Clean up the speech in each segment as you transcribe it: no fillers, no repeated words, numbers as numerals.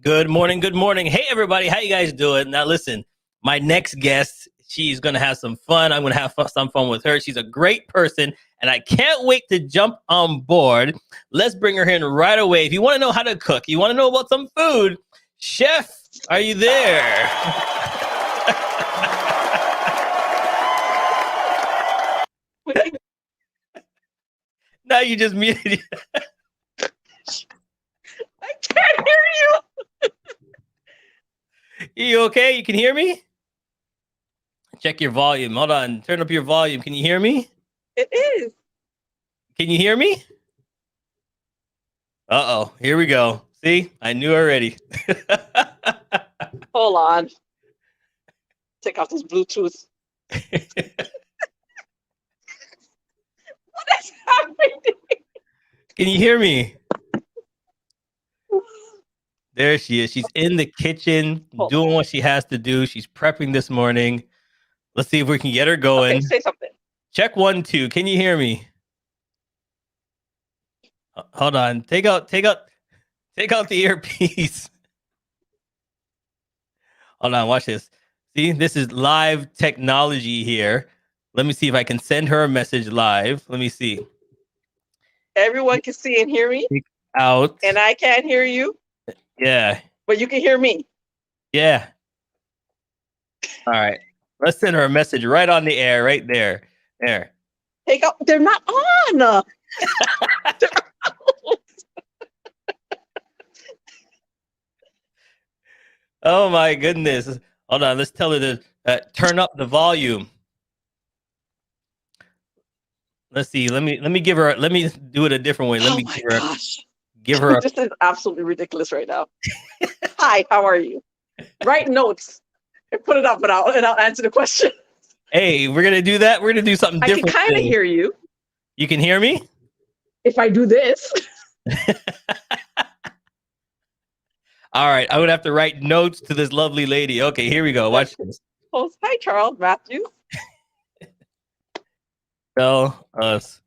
Good morning. Good morning. Hey, everybody. How you guys doing? Now, listen, my next guest, she's going to have some fun. I'm going to have some fun with her. She's a great person, and I can't wait to jump on board. Let's bring her in right away. If you want to know how to cook, you want to know about some food, Chef, are you there? Now you just muted. I can't hear you. You okay? You can hear me? Check your volume. Hold on. Turn up your volume. Can you hear me? It is. Can you hear me? Uh-oh. Here we go. See? I knew already. Hold on. Take off this Bluetooth. What is happening? Can you hear me? There she is. She's in the kitchen doing what she has to do. She's prepping this morning. Let's see if we can get her going. Okay, say something. Check 1, 2. Can you hear me? Hold on. Take out the earpiece. Hold on. Watch this. See, this is live technology here. Let me see if I can send her a message live. Let me see. Everyone can see and hear me. Out. And I can't hear you. Yeah. But you can hear me. Yeah. All right. Let's send her a message right on the air, right there. There. Take out. They're not on. They're out. Oh my goodness. Hold on. Let's tell her to turn up the volume. Let's see. Let me give her. Let me do it a different way. Let me give her. This is absolutely ridiculous right now. Hi, how are you? Write notes and put it up, and I'll answer the question. Hey, we're gonna do that. We're gonna do something different. I can kind of hear you. You can hear me? If I do this. All right, I would have to write notes to this lovely lady. Okay, here we go. Watch this. Oh, hi, Charles, Matthew. Tell us.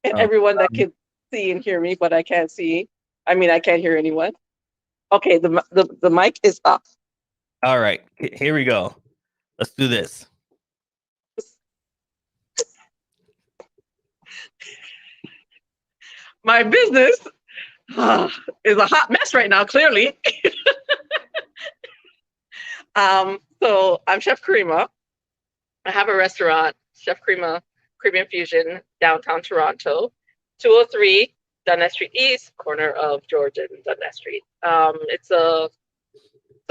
And everyone that can see and hear me, but I can't see. I mean, I can't hear anyone. Okay, the mic is up. All right, here we go. Let's do this. My business is a hot mess right now, clearly. So I'm Chef Kareema. I have a restaurant, Chef Kareema Caribbean Fusion, downtown Toronto, 203 Dundas Street East, corner of George and Dundas Street. So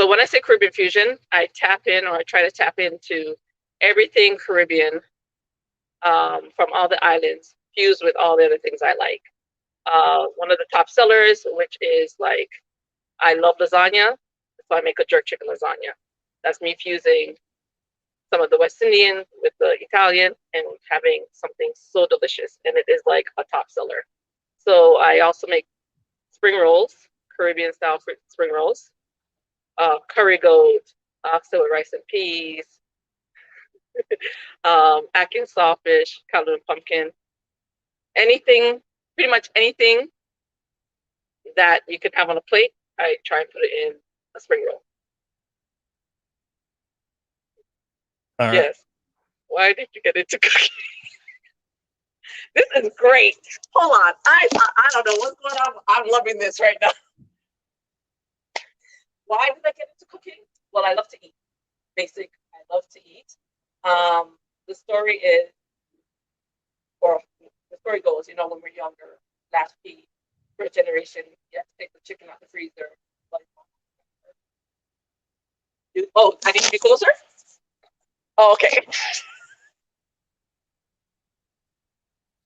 when I say Caribbean Fusion, I try to tap into everything Caribbean from all the islands, fused with all the other things I like. One of the top sellers, which is I love lasagna, so I make a jerk chicken lasagna. That's me fusing some of the West Indian with the Italian and having something so delicious, and it is like a top seller. So I also make spring rolls, Caribbean style spring rolls, curry goat, oxtail with rice and peas, Atkins sawfish, callaloo and pumpkin, pretty much anything that you can have on a plate, I try and put it in a spring roll. All right. Yes. Why did you get into cooking? This is great. Hold on. I don't know what's going on. I'm loving this right now. Why did I get into cooking? Well, I love to eat. Basic, I love to eat. The story goes, when we're younger, last feed, first generation, you have to take the chicken out the freezer. Oh, I need to be closer? Oh, okay.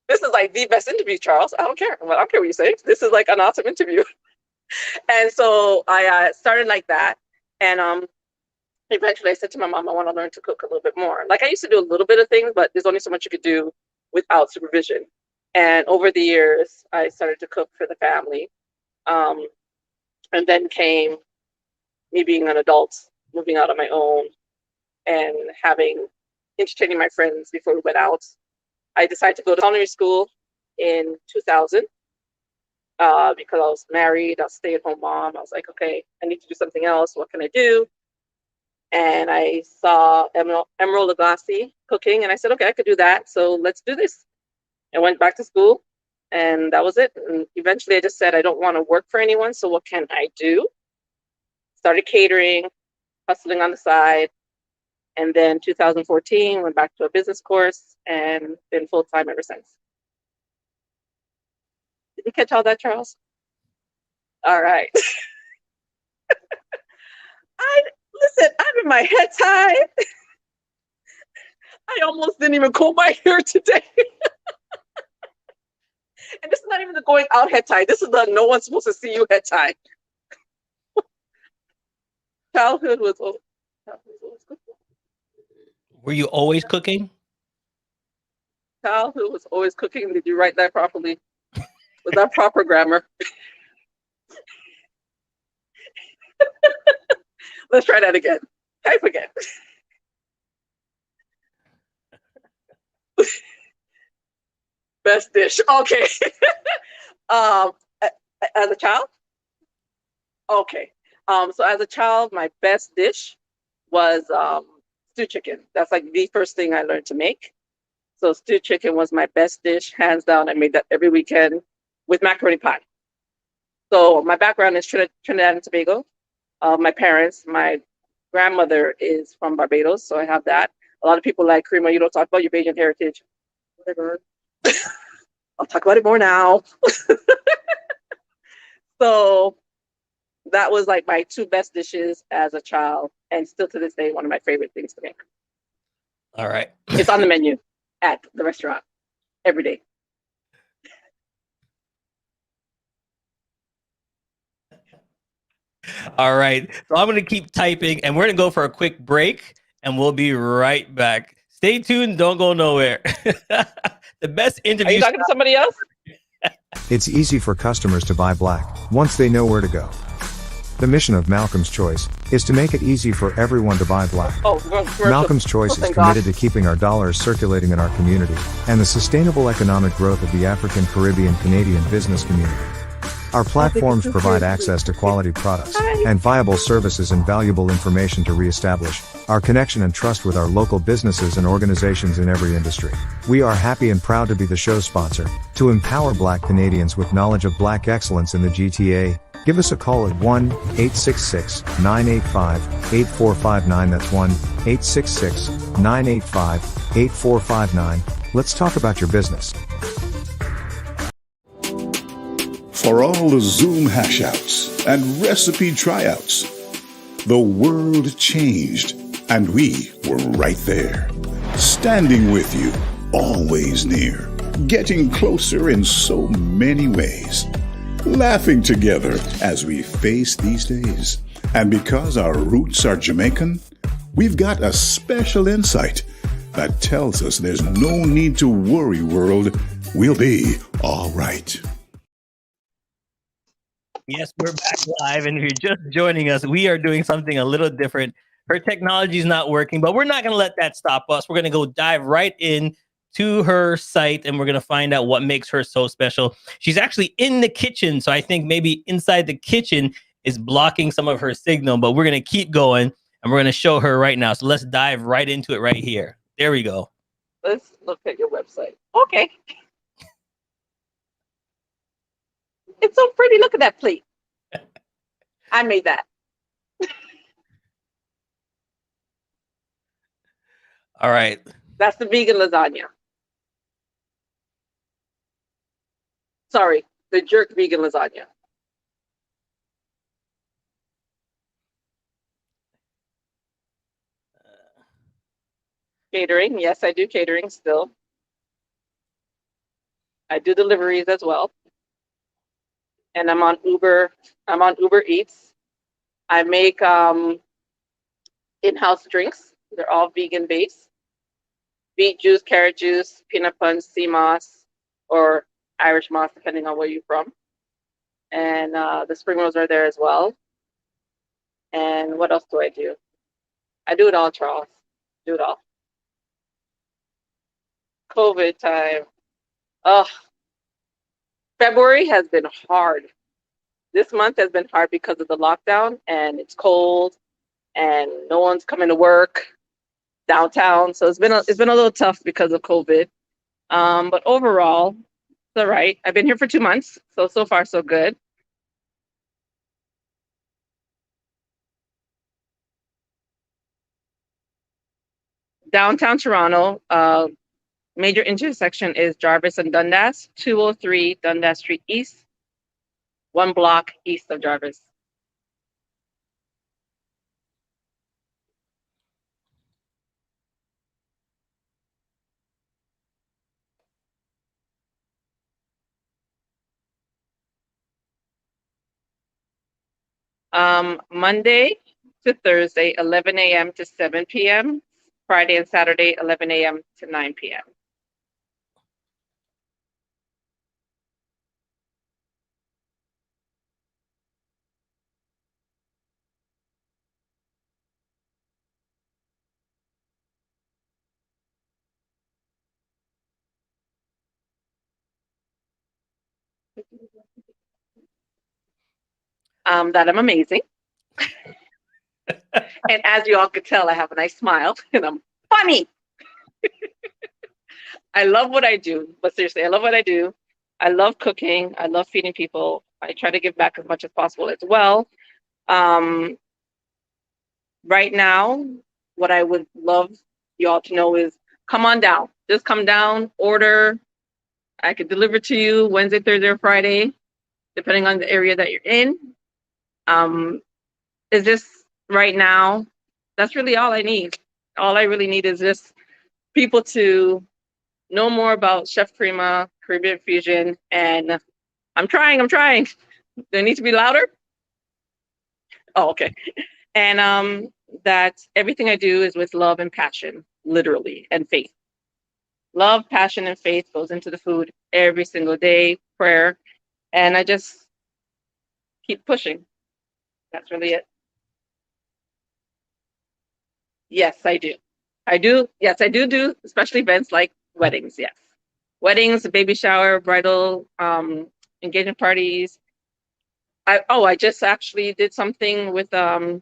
This is like the best interview, Charles. I don't care what you say. This is like an awesome interview. And so I started like that. And eventually I said to my mom, I want to learn to cook a little bit more. Like I used to do a little bit of things, but there's only so much you could do without supervision. And over the years, I started to cook for the family. And then came me being an adult, moving out on my own, and entertaining my friends before we went out. I decided to go to culinary school in 2000. because I was married, I was a stay-at-home mom. I was like, okay, I need to do something else. What can I do? And I saw Emerald Lagasse cooking, and I said, okay, I could do that. So let's do this. I went back to school, and that was it. And eventually I just said, I don't want to work for anyone, so what can I do? Started catering, hustling on the side. And then 2014, went back to a business course and been full-time ever since. Did you catch all that, Charles? All right. Listen, I'm in my head tie. I almost didn't even comb my hair today. And this is not even the going out head tie. This is the no one's supposed to see you head tie. Childhood was always good. Were you always cooking? Childhood was always cooking. Did you write that properly? Was that proper grammar? Let's try that again. Type again. Best dish. Okay. As a child? Okay. So as a child, my best dish was stewed chicken. That's like the first thing I learned to make. So stewed chicken was my best dish, hands down. I made that every weekend with macaroni pie. So my background is Trinidad and Tobago. My parents, my grandmother is from Barbados, so I have that. A lot of people like, Kareema, you don't talk about your Bajan heritage. Whatever. I'll talk about it more now. So that was like my two best dishes as a child, and still to this day, one of my favorite things to make. All right. It's on the menu at the restaurant every day. All right. So I'm going to keep typing, and we're going to go for a quick break, and we'll be right back. Stay tuned. Don't go nowhere. The best interview. Are you talking to somebody else? It's easy for customers to buy black once they know where to go. The mission of Malcolm's Choice is to make it easy for everyone to buy black. Malcolm's Choice is committed to keeping our dollars circulating in our community and the sustainable economic growth of the African Caribbean Canadian business community. Our platforms provide access to quality products and viable services and valuable information to reestablish our connection and trust with our local businesses and organizations in every industry. We are happy and proud to be the show's sponsor, to empower Black Canadians with knowledge of Black excellence in the GTA. Give us a call at 1-866-985-8459. That's 1-866-985-8459. Let's talk about your business. For all the Zoom hashouts and recipe tryouts, the world changed, and we were right there, standing with you, always near, getting closer in so many ways, laughing together as we face these days. And because our roots are Jamaican, we've got a special insight that tells us there's no need to worry, world. We'll be all right. Yes, we're back live, and if you're just joining us, we are doing something a little different. Her technology is not working, but we're not going to let that stop us. We're going to go dive right in to her site, and we're going to find out what makes her so special. She's actually in the kitchen, so I think maybe inside the kitchen is blocking some of her signal, but we're going to keep going, and we're going to show her right now. So let's dive right into it right here. There we go. Let's look at your website. Okay. It's so pretty. Look at that plate. I made that. All right. That's the vegan lasagna. Sorry, the jerk vegan lasagna. Catering. Yes, I do catering still. I do deliveries as well. And I'm on Uber. I'm on Uber Eats. I make in-house drinks. They're all vegan based. Beet juice, carrot juice, peanut punch, sea moss, or Irish moss, depending on where you're from. And the spring rolls are there as well. And what else do? I do it all, Charles. Do it all. COVID time. Oh, February has been hard. This month has been hard because of the lockdown, and it's cold, and no one's coming to work downtown. So it's been a little tough because of COVID. But overall, it's all right. I've been here for 2 months, so far so good. Downtown Toronto, major intersection is Jarvis and Dundas, 203 Dundas Street East, 1 block east of Jarvis. Monday to Thursday, 11 a.m. to 7 p.m. Friday and Saturday, 11 a.m. to 9 p.m. That I'm amazing. And as you all could tell, I have a nice smile and I'm funny. I love what I do, but seriously, I love what I do. I love cooking. I love feeding people. I try to give back as much as possible as well. Right now, what I would love y'all to know is come on down. Just come down, order. I could deliver to you Wednesday, Thursday, or Friday, depending on the area that you're in. Is this right now? That's really all I need. All I really need is just people to know more about Chef Kareema, Caribbean Fusion, and I'm trying. Do I need to be louder? Oh, okay. And that everything I do is with love and passion, literally, and faith. Love, passion, and faith goes into the food every single day, prayer, and I just keep pushing. That's really it. Yes, I do. Yes, I do special events like weddings. Yes. Weddings, baby shower, bridal, engagement parties. I just actually did something with a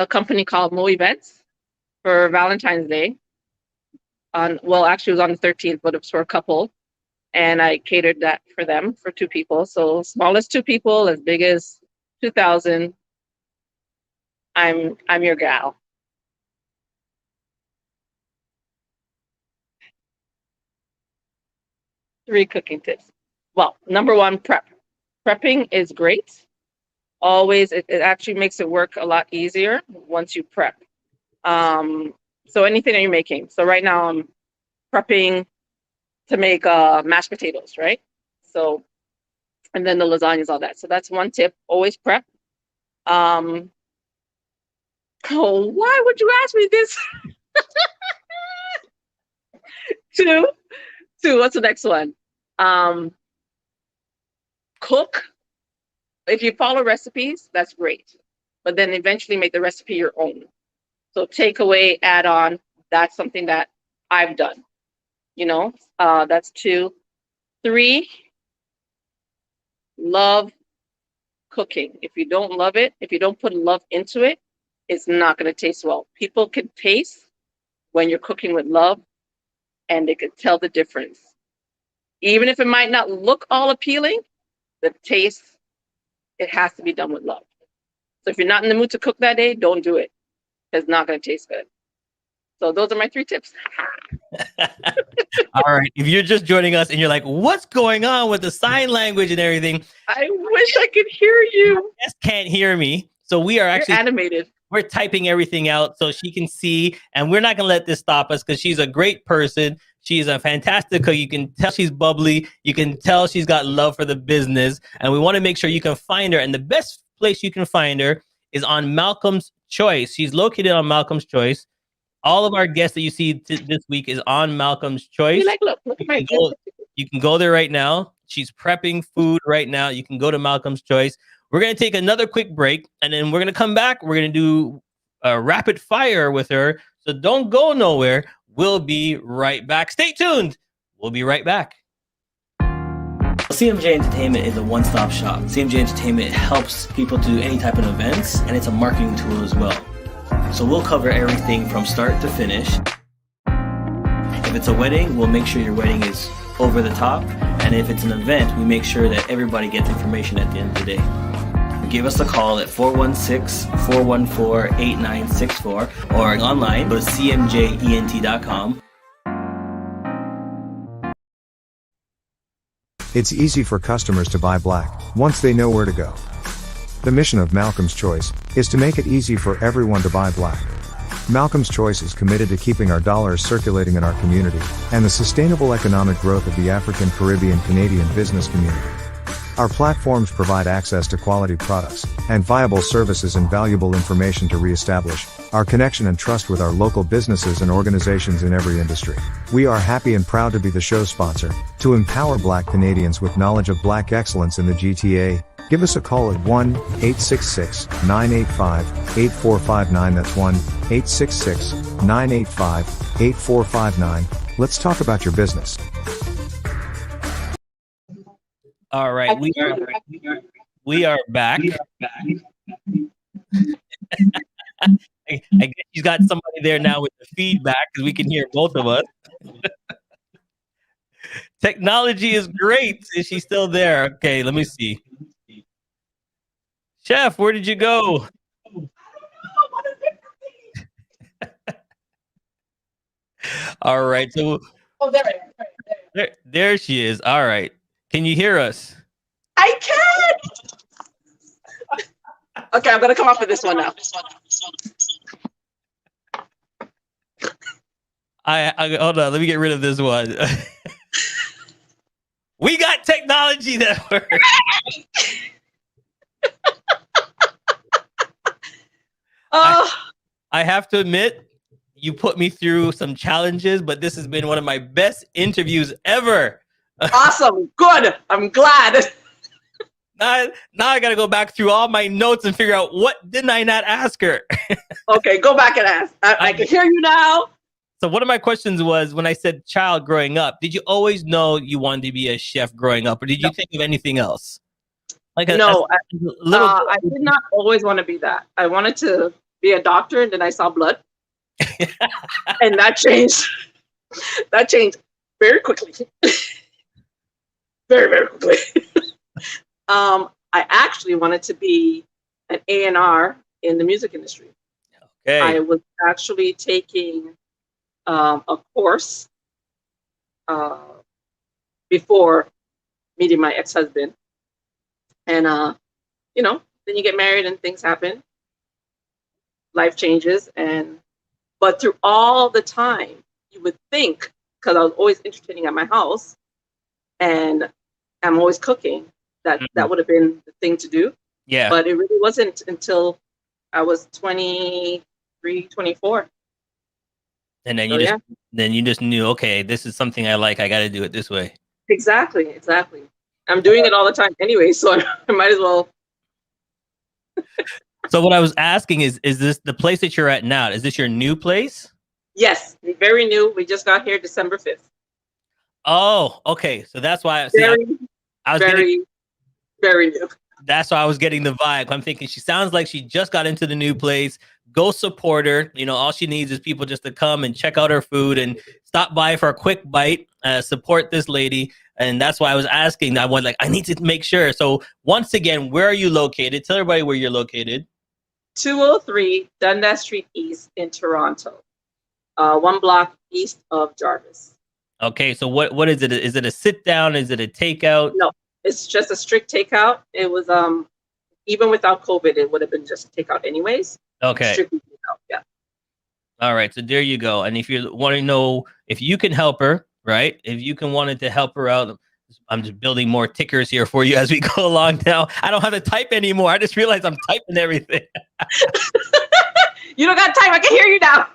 company called Mo Events for Valentine's Day. Well, actually it was on the 13th, but it was for a couple. And I catered that for them, for 2 people. So small as 2 people, as big as 2,000. I'm your gal. Three cooking tips. Well, number 1, prep. Prepping is great. Always, it actually makes it work a lot easier once you prep. So anything that you're making. So right now I'm prepping to make mashed potatoes, right? So, and then the lasagnas, all that. So that's 1 tip. Always prep. Oh, why would you ask me this? 2. What's the next one? Cook. If you follow recipes, that's great. But then eventually make the recipe your own. So take away, add on. That's something that I've done. You know, that's 2. 3, love cooking. If you don't love it, if you don't put love into it, it's not going to taste well. People can taste when you're cooking with love, and they can tell the difference. Even if it might not look all appealing, the taste, it has to be done with love. So if you're not in the mood to cook that day, don't do it. It's not going to taste good. So those are my 3 tips. All right. If you're just joining us and you're like, what's going on with the sign language and everything? I wish I could hear you. Just can't hear me. So we are actually animated. We're typing everything out so she can see, and we're not going to let this stop us because she's a great person. She's a fantastic cook. You can tell she's bubbly. You can tell she's got love for the business, and we want to make sure you can find her. And the best place you can find her is on Malcolm's Choice. She's located on Malcolm's Choice. All of our guests that you see this week is on Malcolm's Choice. Look at my you can go there right now. She's prepping food right now. You can go to Malcolm's Choice. We're going to take another quick break, and then we're going to come back. We're going to do a rapid fire with her. So don't go nowhere. We'll be right back. Stay tuned. We'll be right back. CMJ Entertainment is a one-stop shop. CMJ Entertainment helps people do any type of events, and it's a marketing tool as well. So we'll cover everything from start to finish. If it's a wedding, we'll make sure your wedding is over the top. And if it's an event, we make sure that everybody gets information at the end of the day. Give us a call at 416-414-8964 or online, go to cmjent.com. It's easy for customers to buy black, once they know where to go. The mission of Malcolm's Choice is to make it easy for everyone to buy black. Malcolm's Choice is committed to keeping our dollars circulating in our community, and the sustainable economic growth of the African, Caribbean, Canadian business community. Our platforms provide access to quality products, and viable services and valuable information to reestablish our connection and trust with our local businesses and organizations in every industry. We are happy and proud to be the show sponsor, to empower Black Canadians with knowledge of Black excellence in the GTA. Give us a call at 1-866-985-8459. That's 1-866-985-8459. Let's talk about your business. All right, we are back. I guess he's got somebody there now with the feedback because we can hear both of us. Technology is great. Is she still there? Okay, let me see. Chef, where did you go? All right, so there she is. All right. Can you hear us? I can. Okay, I'm gonna come up with this one now. I hold on. Let me get rid of this one. We got technology that works. I have to admit, you put me through some challenges, but this has been one of my best interviews ever. Awesome. Good. I'm glad. Now I got to go back through all my notes and figure out what didn't I not ask her. Okay, go back and ask. I can hear you now. So one of my questions was, when I said child growing up, did you always know you wanted to be a chef growing up, or did you think of anything else? I did not always want to be that. I wanted to be a doctor, and then I saw blood. And that changed. That changed very quickly. Very, very quickly. I actually wanted to be an A&R in the music industry. Okay. I was actually taking a course before meeting my ex-husband. And, then you get married and things happen. Life changes. But through all the time, you would think, because I was always entertaining at my house, and I'm always cooking, that would have been the thing to do. Yeah. But it really wasn't until I was 23, 24. And then you just knew, okay, this is something I like. I got to do it this way. Exactly. I'm doing it all the time anyway, so I might as well. So what I was asking is this the place that you're at now? Is this your new place? Yes, very new. We just got here December 5th. Oh, okay. So that's why I was very new. That's why I was getting the vibe. I'm thinking she sounds like she just got into the new place. Go support her. All she needs is people just to come and check out her food and stop by for a quick bite. Support this lady. And that's why I was asking. I need to make sure. So once again, where are you located? Tell everybody where you're located. 203 Dundas Street East in Toronto. 1 block east of Jarvis. Okay, so what is it? Is it a sit down? Is it a takeout? No, it's just a strict takeout. It was even without COVID, it would have been just takeout anyways. Okay. Strictly takeout, yeah. All right, so there you go. And if you want to know if you can help her, right? If you wanted to help her out, I'm just building more tickers here for you as we go along now. I don't have to type anymore. I just realized I'm typing everything. You don't got time. I can hear you now.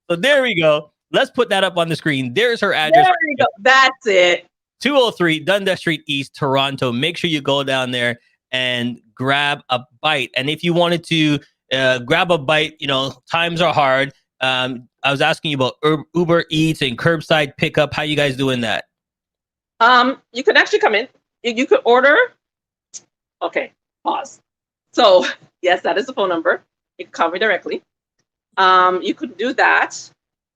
So there we go. Let's put that up on the screen. There's her address. There we go. That's it. 203 Dundas Street East, Toronto. Make sure you go down there and grab a bite. And if you wanted to grab a bite, times are hard. I was asking you about Uber Eats and curbside pickup. How you guys doing that? You could actually come in. You could order. Okay, pause. So yes, that is the phone number. You can call me directly. You could do that.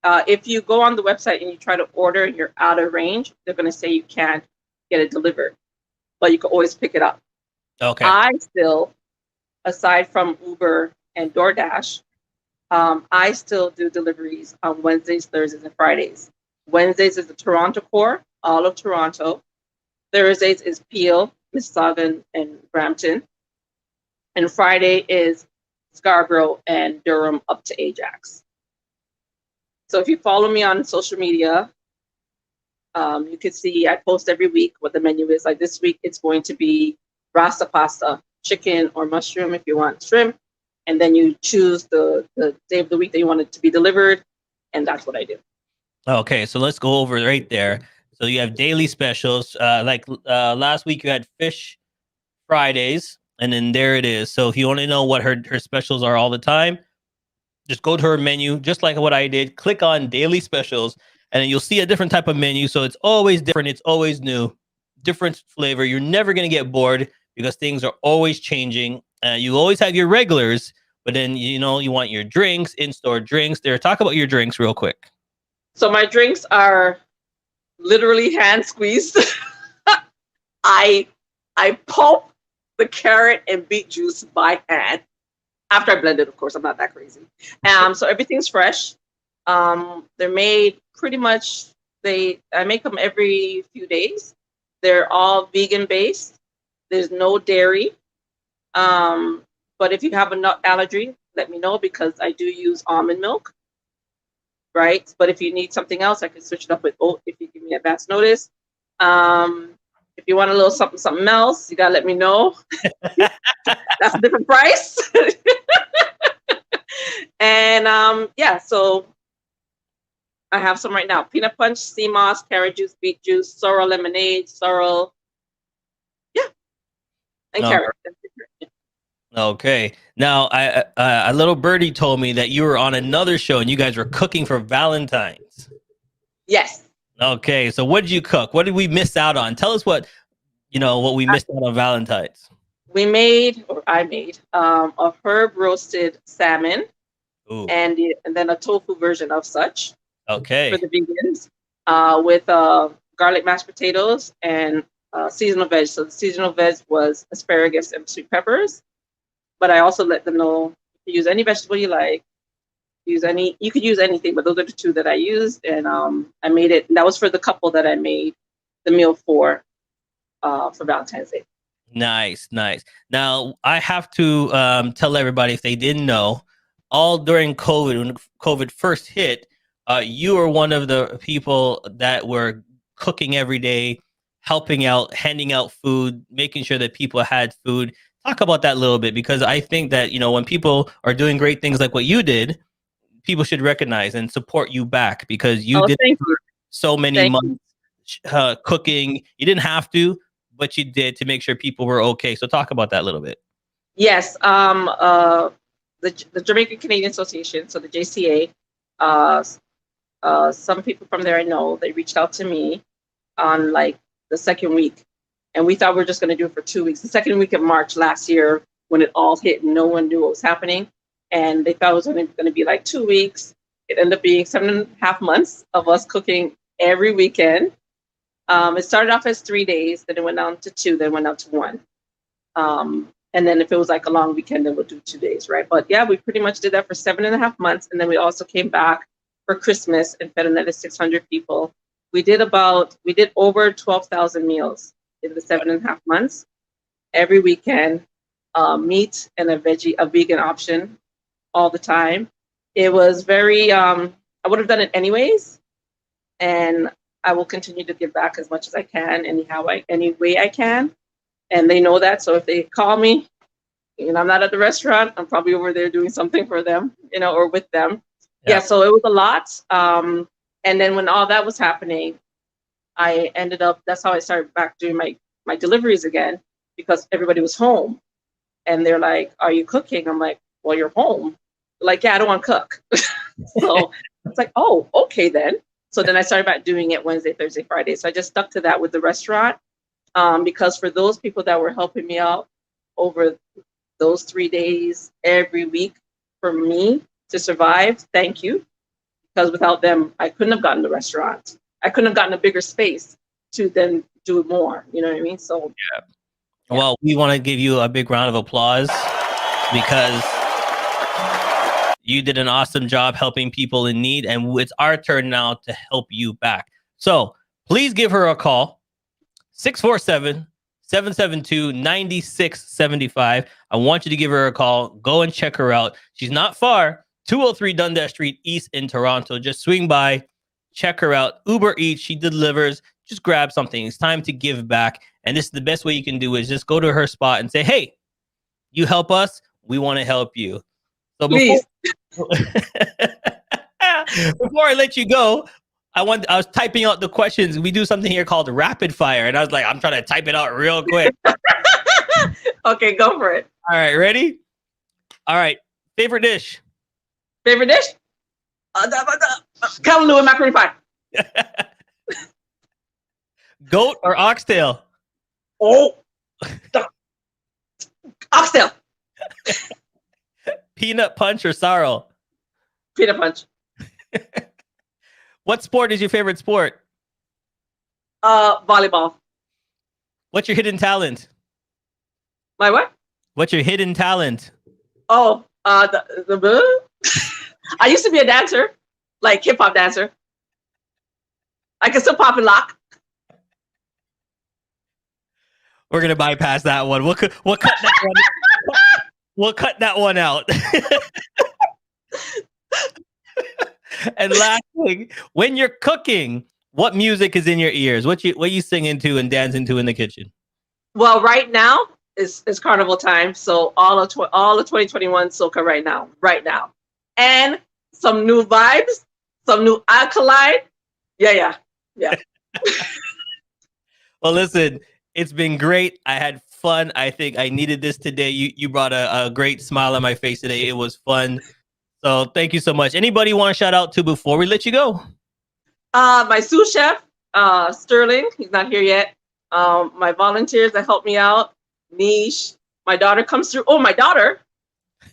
If you go on the website and you try to order and you're out of range, they're going to say you can't get it delivered, but you can always pick it up. Okay. I still, aside from Uber and DoorDash, I still do deliveries on Wednesdays, Thursdays, and Fridays. Wednesdays is the Toronto core, all of Toronto. Thursdays is Peel, Mississauga, and Brampton. And Friday is Scarborough and Durham up to Ajax. So if you follow me on social media, you can see I post every week what the menu is. Like this week, it's going to be rasta pasta, chicken or mushroom if you want shrimp. And then you choose the day of the week that you want it to be delivered. And that's what I do. Okay, so let's go over right there. So you have daily specials. Last week you had fish Fridays, and then there it is. So if you want to know what her specials are all the time, just go to her menu, just like what I did. Click on daily specials, and then you'll see a different type of menu. So it's always different. It's always new, different flavor. You're never going to get bored because things are always changing. You always have your regulars, but then, you want your drinks, in-store drinks there. Talk about your drinks real quick. So my drinks are literally hand squeezed. I pulp the carrot and beet juice by hand. After I blend it, of course, I'm not that crazy. So everything's fresh. They're made pretty much, I make them every few days. They're all vegan based. There's no dairy. But if you have a nut allergy, let me know because I do use almond milk. Right. But if you need something else, I can switch it up with oat if you give me advance notice. If you want a little something else, you gotta let me know. That's a different price. And so I have some right now. Peanut punch, sea moss, carrot juice, beet juice, sorrel lemonade, sorrel. Yeah. And carrot. Okay. Now, a little birdie told me that you were on another show and you guys were cooking for Valentine's. Yes. Okay. So what did you cook? What did we miss out on? Tell us what we missed out on Valentine's. I made a herb roasted salmon. Ooh. And then a tofu version of such. Okay. For the vegans, with garlic mashed potatoes and seasonal veg. So the seasonal veg was asparagus and sweet peppers. But I also let them know you use any vegetable you like. You could use anything, but those are the two that I used, and I made it. And that was for the couple that I made the meal for Valentine's Day. Nice. Now I have to tell everybody if they didn't know, all during COVID, when COVID first hit, you were one of the people that were cooking every day, helping out, handing out food, making sure that people had food. Talk about that a little bit, because I think that, when people are doing great things like what you did, people should recognize and support you back, because you did so many months cooking. You didn't have to, but you did, to make sure people were okay. So talk about that a little bit. Yes. The Jamaican Canadian Association, so the JCA, some people from there I know, they reached out to me on like the second week. And we thought we were just going to do it for 2 weeks. The second week of March last year, when it all hit and no one knew what was happening. And they thought it was going to be like 2 weeks. It ended up being 7.5 months of us cooking every weekend. It started off as 3 days, then it went down to 2, then went down to 1. And then if it was like a long weekend, then we'll do 2 days, right? But yeah, we pretty much did that for 7.5 months. And then we also came back for Christmas and fed another 600 people. We did over 12,000 meals in the 7.5 months. Every weekend, meat and a vegan option all the time. It was very, I would have done it anyways. And I will continue to give back as much as I can, any way I can. And they know that. So if they call me, I'm not at the restaurant, I'm probably over there doing something for them, or with them. Yeah, so it was a lot. And then when all that was happening, I ended up, that's how I started back doing my deliveries again, because everybody was home. And they're like, are you cooking? I'm like, well, you're home. They're like, yeah, I don't want to cook. So it's like, oh, okay then. So then I started back doing it Wednesday, Thursday, Friday. So I just stuck to that with the restaurant, because for those people that were helping me out over those 3 days every week for me to survive, thank you. Because without them, I couldn't have gotten the restaurant. I couldn't have gotten a bigger space to then do more. You know what I mean? So yeah. Well, we want to give you a big round of applause because you did an awesome job helping people in need, and it's our turn now to help you back. So please give her a call, 647-772-9675. I want you to give her a call. Go and check her out. She's not far, 203 Dundas Street East in Toronto. Just swing by, check her out. Uber Eats, she delivers. Just grab something. It's time to give back. And this is the best way you can do is just go to her spot and say, hey, you help us, we want to help you. So before I let you go, I was typing out the questions. We do something here called rapid fire, and I was like, I'm trying to type it out real quick. Okay, go for it. All right, ready? All right, favorite dish? Favorite dish? Kalaloo and macaroni pie. Goat or oxtail? Oh, oxtail. Peanut punch or sorrel? Peanut punch. What sport is your favorite sport? Volleyball. What's your hidden talent? My what? What's your hidden talent? Oh, I used to be a dancer, like hip hop dancer. I can still pop and lock. We're gonna bypass that one. We'll cut that one. We'll cut that one out. And last thing, when you're cooking, what music is in your ears? What you singing to and dancing to in the kitchen? Well, right now is carnival time, so all of 2021 soca right now, and some new vibes, some new alkaline. Yeah. Well, listen, it's been great. I had fun. I think I needed this today. You brought a great smile on my face today. It was fun. So thank you so much. Anybody want to shout out to before we let you go? My sous chef, Sterling. He's not here yet. My volunteers that help me out. Niche. My daughter comes through. Oh, my daughter,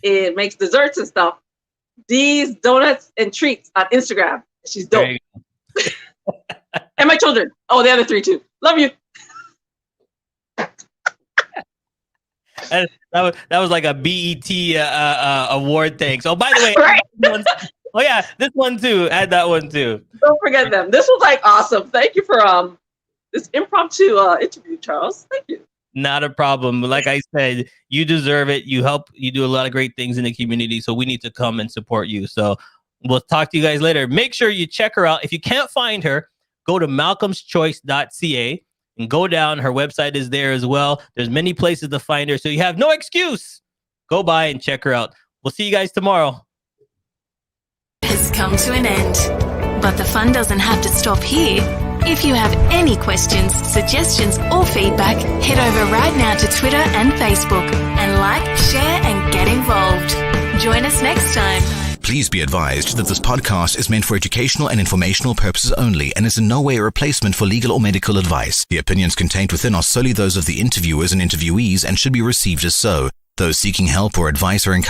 it makes desserts and stuff. These donuts and treats on Instagram. She's dope. And my children. Oh, the other three too. Love you. That was like a BET award thing. So by the way, right. Oh yeah, this one too. Add that one too. Don't forget them. This was like awesome. Thank you for this impromptu interview, Charles. Thank you. Not a problem. Like I said, you deserve it. You help. You do a lot of great things in the community. So we need to come and support you. So we'll talk to you guys later. Make sure you check her out. If you can't find her, go to malcolmschoice.ca. and go down. Her website is there as well. There's many places to find her, so you have no excuse. Go by and check her out. We'll see you guys tomorrow. Has come to an end, but the fun doesn't have to stop here. If you have any questions, suggestions, or feedback, head over right now to Twitter and Facebook and like, share, and get involved. Join us next time. Please be advised that this podcast is meant for educational and informational purposes only and is in no way a replacement for legal or medical advice. The opinions contained within are solely those of the interviewers and interviewees and should be received as so. Those seeking help or advice are encouraged